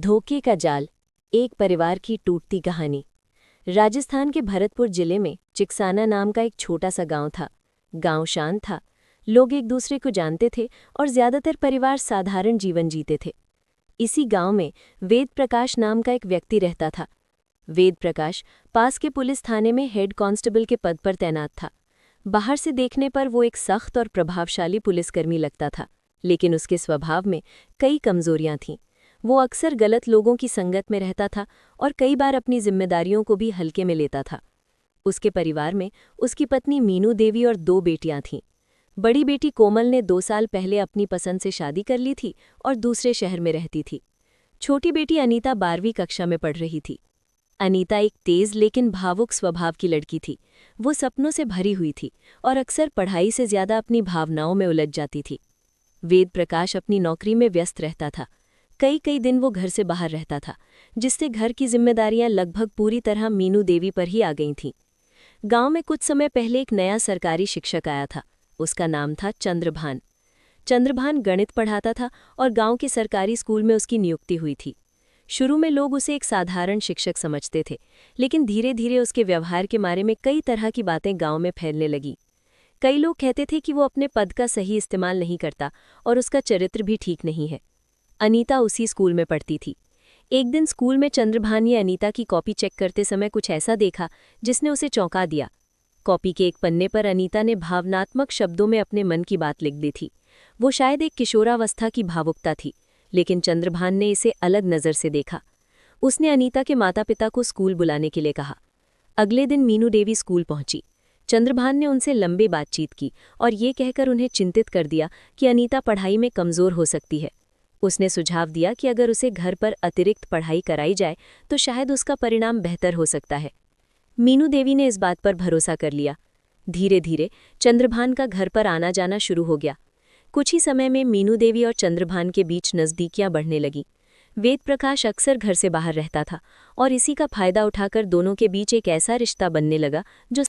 धोखे का जाल, एक परिवार की टूटती कहानी। राजस्थान के भरतपुर जिले में चिकसाना नाम का एक छोटा सा गांव था। गांव शांत था, लोग एक दूसरे को जानते थे और ज्यादातर परिवार साधारण जीवन जीते थे। इसी गांव में वेद प्रकाश नाम का एक व्यक्ति रहता था। वेद प्रकाश पास के पुलिस थाने में हेड कांस्टेबल के पद पर तैनात था। बाहर से देखने पर वो एक सख्त और प्रभावशाली पुलिसकर्मी लगता था, लेकिन उसके स्वभाव में कई कमजोरियां थीं। वो अक्सर गलत लोगों की संगत में रहता था और कई बार अपनी जिम्मेदारियों को भी हल्के में लेता था। उसके परिवार में उसकी पत्नी मीनू देवी और 2 बेटियां थीं। बड़ी बेटी कोमल ने 2 साल पहले अपनी पसंद से शादी कर ली थी और दूसरे शहर में रहती थी। छोटी बेटी अनीता 12वीं कक्षा में पढ़ रही थी। अनीता एक तेज लेकिन भावुक स्वभाव की लड़की थी। वो सपनों से भरी हुई थी और अक्सर पढ़ाई से ज्यादा अपनी भावनाओं में उलझ जाती थी। वेद प्रकाश अपनी नौकरी में व्यस्त रहता था। कई दिन वो घर से बाहर रहता था, जिससे घर की जिम्मेदारियां लगभग पूरी तरह मीनू देवी पर ही आ गई थीं। गांव में कुछ समय पहले एक नया सरकारी शिक्षक आया था। उसका नाम था चंद्रभान। चंद्रभान गणित पढ़ाता था और गांव के सरकारी स्कूल में उसकी नियुक्ति हुई थी। शुरू में लोग उसे एक साधारण शिक्षक समझते थे, लेकिन धीरे धीरे उसके व्यवहार के बारे में कई तरह की बातें गांव में फैलने लगी। कई लोग कहते थे कि वो अपने पद का सही इस्तेमाल नहीं करता और उसका चरित्र भी ठीक नहीं है। अनीता उसी स्कूल में पढ़ती थी। एक दिन स्कूल में चंद्रभान ने अनीता की कॉपी चेक करते समय कुछ ऐसा देखा जिसने उसे चौंका दिया। कॉपी के एक पन्ने पर अनीता ने भावनात्मक शब्दों में अपने मन की बात लिख दी थी। वो शायद एक किशोरावस्था की भावुकता थी, लेकिन चंद्रभान ने इसे अलग नज़र से देखा। उसने अनीता के माता पिता को स्कूल बुलाने के लिए कहा। अगले दिन मीनू देवी स्कूल पहुंची। चंद्रभान ने उनसे लंबी बातचीत की और ये कहकर उन्हें चिंतित कर दिया कि अनीता पढ़ाई में कमज़ोर हो सकती है। उसने सुझाव दिया कि अगर उसे घर पर अतिरिक्त पढ़ाई कराई जाए तो शायद उसका परिणाम बेहतर हो सकता है। मीनू देवी ने इस बात पर भरोसा कर लिया। धीरे धीरे चंद्रभान का घर पर आना जाना शुरू हो गया। कुछ ही समय में मीनू देवी और चंद्रभान के बीच नज़दीकियां बढ़ने लगीं। वेद प्रकाश अक्सर घर से बाहर रहता था और इसी का फायदा उठाकर दोनों के बीच एक ऐसा रिश्ता बनने लगा जो